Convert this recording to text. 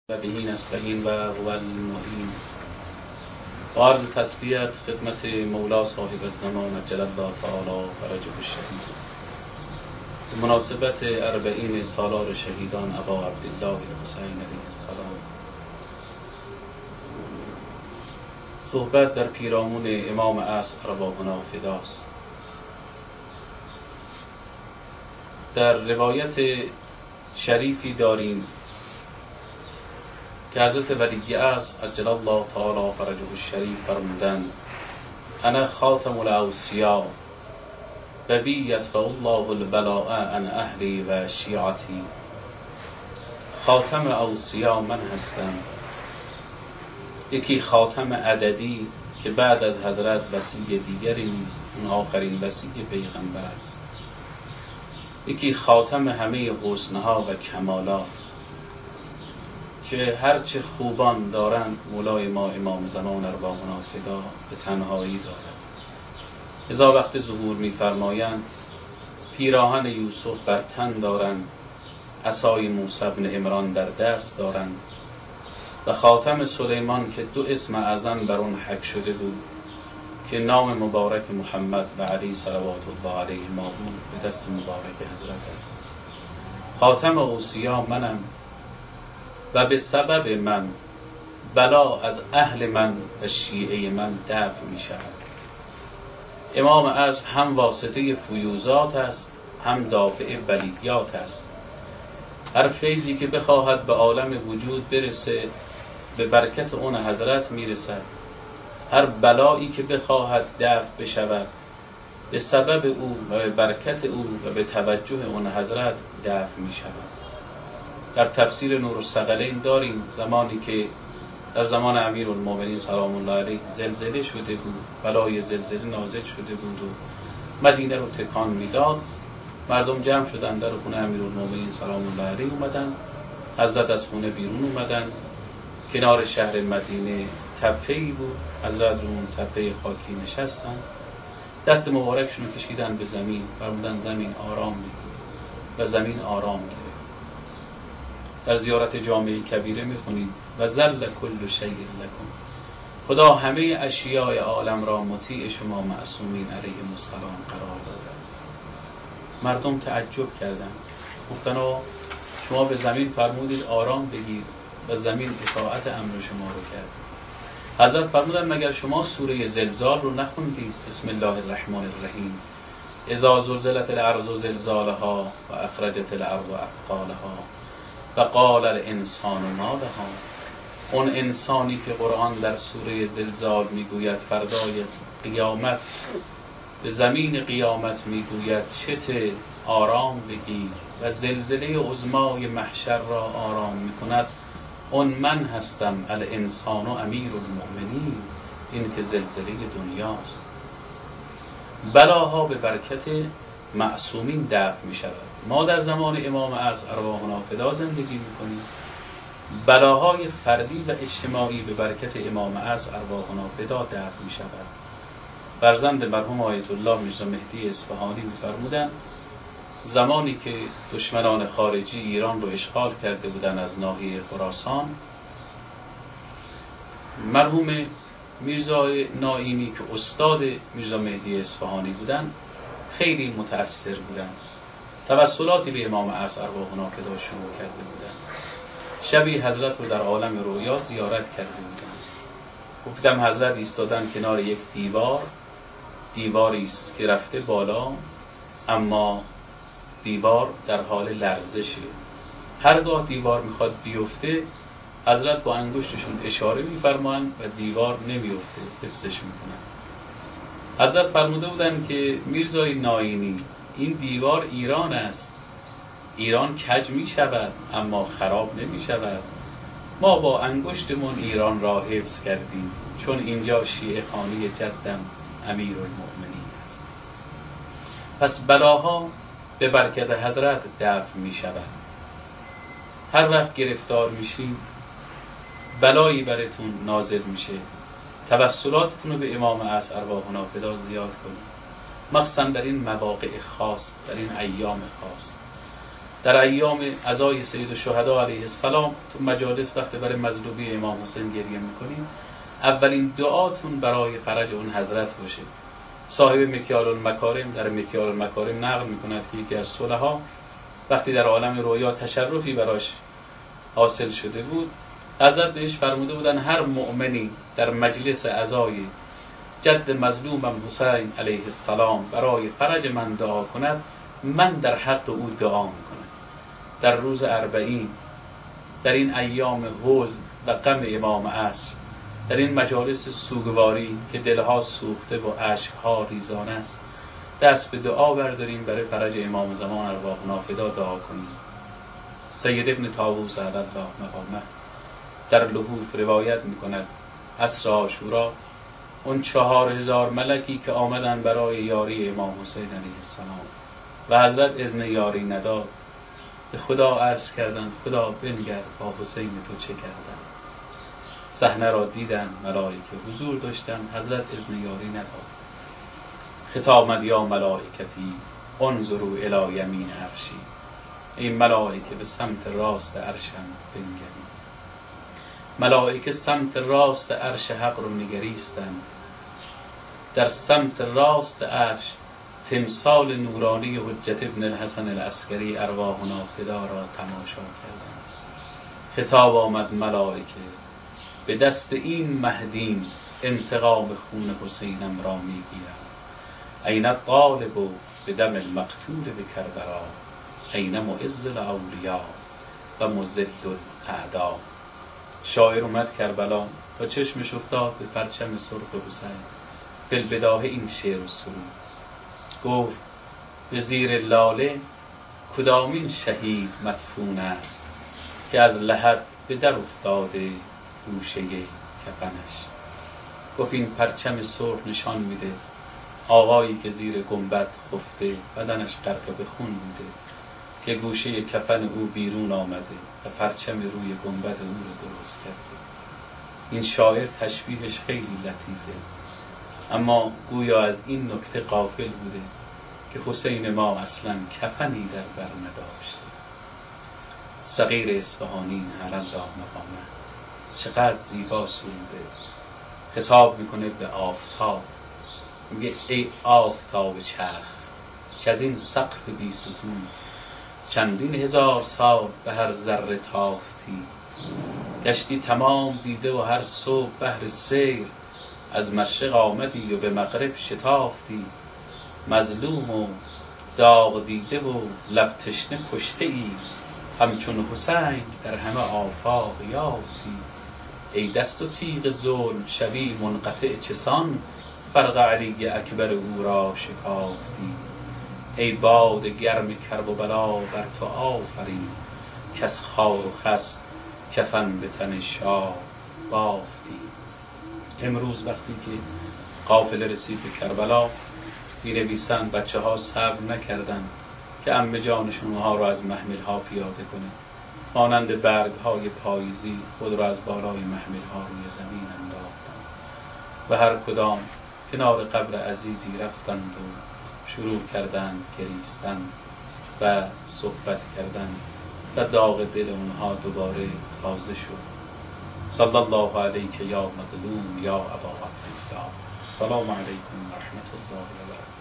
و بهی نستعین و هو المعین. با عرض تسلیت خدمت مولا صاحب الزمان عجل الله تعالی فرجه الشریف به مناسبت 40 سالار شهیدان ابا عبدالله الحسین علیه السلام، صحبت در پیرامون امام عصر ارواحنا فداست. در روایت شریفی داریم که حضرت ولی عصر عجل الله تعالی فرجه الشریف فرمودند: انا خاتم الاوصیاء و بی یدفع الله البلاء عن اهلی و شیعتی. خاتم اوصیا من هستم، یکی خاتم عددی که بعد از حضرت وصی دیگری نیست، اون آخرین وصی پیغمبر است. یکی خاتم همه حسنها و کمالات که هرچه خوبان دارند مولای ما امام زمان ارواحنا فدا به تنهایی دارد. لذا وقت ظهور می‌فرمایند پیراهن یوسف بر تن دارند، عصای موسی بن عمران در دست دارند و خاتم سلیمان که 2 اسم اعظم بر اون حک شده بود که نام مبارک محمد و علی صلوات الله علیه ما بود به دست مبارک حضرت است. خاتم اوصیا منم و به سبب من بلا از اهل من و شیعه من دفع می شود. امام عصر هم واسطه فیوزات است، هم دافع بلیات است. هر فیضی که بخواهد به عالم وجود برسه به برکت اون حضرت میرسد. هر بلایی که بخواهد دفع بشود به سبب او و به برکت او و به توجه اون حضرت دفع می شود. در تفسیر نور الثقلین داریم زمانی که در زمان امیرالمومنین سلام الله علیه زلزله شده بود، بلای زلزله نازل شده بود و مدینه رو تکان میداد. مردم جمع شدن در خونه امیرالمومنین سلام الله علیه اومدن، حضرت از خونه بیرون اومدن. کنار شهر مدینه تپه‌ای بود، حضرت رو اون تپه خاکی نشستن، دست مبارکشون رو کشیدن به زمین، فرمودن زمین آرام بگیر و زمین آرام گرفت. در زیارت جامعه کبیره میخونید و ذل کل شیء لکم، خدا همه اشیاء عالم را مطیع شما معصومین علیهم السلام قرار داده است. مردم تعجب کردند، گفتن شما به زمین فرمودید آرام بگیر و زمین اطاعت امر شما رو کرد. حضرت فرمودن مگر شما سوره زلزال رو نخوندید؟ بسم الله الرحمن الرحیم. اذا زلزلت الارض زلزالها و اخرجت الارض اثقالها و قال الانسان ما لها. اون انسانی که قرآن در سوره زلزال میگوید فردای قیامت به زمین قیامت میگوید چته آرام بگیر و زلزله عظمای محشر را آرام میکند، اون من هستم الانسان و امیر المؤمنین. این که زلزله دنیاست. بلاها به برکت معصومین دفع می شود. ما در زمان امام عصر ارواحنا فدا زندگی میکنیم. بلاهای فردی و اجتماعی به برکت امام عصر ارواحنا فدا دفع می شود. فرزند مرحوم آیت الله میرزا مهدی اصفهانی میفرمودند زمانی که دشمنان خارجی ایران رو اشغال کرده بودن از ناحیه خراسان، مرحوم میرزا نائینی که استاد میرزا مهدی اصفهانی بودن خیلی متأثر بودن. توسلاتی به امام عصر ارواحنا فدا شروع کرده بودن. شبی حضرت رو در عالم رویا زیارت کرده بودن. گفتم حضرت ایستادن کنار یک دیواری است که رفته بالا، اما دیوار در حال لرزشه. هرگاه دیوار میخواد بیفته حضرت با انگشتشون اشاره میفرمایند و دیوار نمیفته، حفظش میکنن. حضرت فرموده بودن که میرزای نائینی این دیوار ایران است، ایران کج میشود اما خراب نمیشود. ما با انگشتمون ایران را حفظ کردیم چون اینجا شیعه خانی جدم امیرالمؤمنین است. پس بلاها به برکت حضرت دفع می شود. هر وقت گرفتار میشین بلایی براتون نازل میشه، توسلاتتون رو به امام عصر ارواحنا فدا زیاد کنید، مخصوصا در این مواقع خاص، در این ایام خاص. در ایام عزای سید الشهدا علیه السلام تو مجالس وقتی برای مظلومی امام حسین گریه میکنیم، اولین دعاتون برای فرج اون حضرت باشه. صاحب مکیال المکارم در مکیال المکارم نقل میکند که یکی از صلحا وقتی در عالم رویا تشرفی براش حاصل شده بود، حضرت بهش فرموده بودن هر مؤمنی در مجلس عزای جد مظلومم حسین علیه السلام برای فرج من دعا کند، من در حق او دعا میکنم. در روز 40 در این ایام حزن و غم امام عصر، در این مجالس سوگواری که دلها سوخته و اشکها ریزان است، دست به دعا برداریم برای فرج امام زمان ارواحنا فدا دعا کنیم. سید ابن طاووس علی الله مقامه در لحوف روایت میکند عصر عاشورا اون 4000 ملکی که آمدن برای یاری امام حسین علیه السلام و حضرت اذن یاری نداد، به خدا عرض کردن خدا بنگر با حسین تو چه کردن. صحنه را دیدن ملائکه، حضور داشتن، حضرت اذن یاری نداد. خطاب آمد یا ملائکتی انظروا الی یمین عرشی، این ملائکه به سمت راست عرشم بنگرید. ملائکه سمت راست عرش حق رو نگریستند. در سمت راست عرش تمثال نورانی حجت ابن الحسن العسکری ارواحنا فدا را تماشا کردند. خطاب آمد ملائکه به دست این مهدیم انتقام خون حسینم را میگیرم. این الطالب به دم المقتول به کربلا، این معز الاولیا و مذل الاعدا. شاعر اومد کربلا تا چشمش افتاد به پرچم سرخ حسین. فی البداهه این شعر و سرود گفت به زیر لاله کدامین شهید مدفون است که از لحد به در افتاده گوشه کفنش. گفت این پرچم سرخ نشان میده آقایی که زیر گنبد خفته بدنش غرق به خون بوده که گوشه کفن او بیرون آمده و پرچم روی گنبد او رو درست کرده. این شاعر تشبیهش خیلی لطیفه، اما گویا از این نکته غافل بوده که حسین ما اصلا کفنی در بر نداشت. صغیر اصفهانی علی الله مقامه چقدر زیبا سروده. خطاب میکنه به آفتاب، میگه ای آفتاب چرخ که از این سقف بی ستون چندین هزار سال به هر ذره تافتی. گشتی تمام دیده و هر صبح بهر سیر از مشرق آمدی و به مغرب شتافتی. مظلوم و داغ دیده و لب تشنه کشته ای، همچون حسین در همه آفاق یافتی. ای دست و تیغ ظلم شوی منقطع چسان، فرق علی اکبر او را شکافتی. ای باد گرم کرب و بلا بر تو آفرین، کس خار و خس کفن به تن شاه بافتی. امروز وقتی که قافله رسید به کربلا، می‌نویسند بچه ها صبر نکردن که عمه جانشون ها رو از محمل ها پیاده کنه. مانند برگ های پاییزی خود را از بالای محمل ها روی زمین انداختند و هر کدام کنار قبر عزیزی رفتند و شروع کردند گریستن و صحبت کردن و داغ دل اونها دوباره تازه شد. صلی الله علیک یا مظلوم یا ابا عبدالله. السلام علیکم و رحمت الله و برکاته.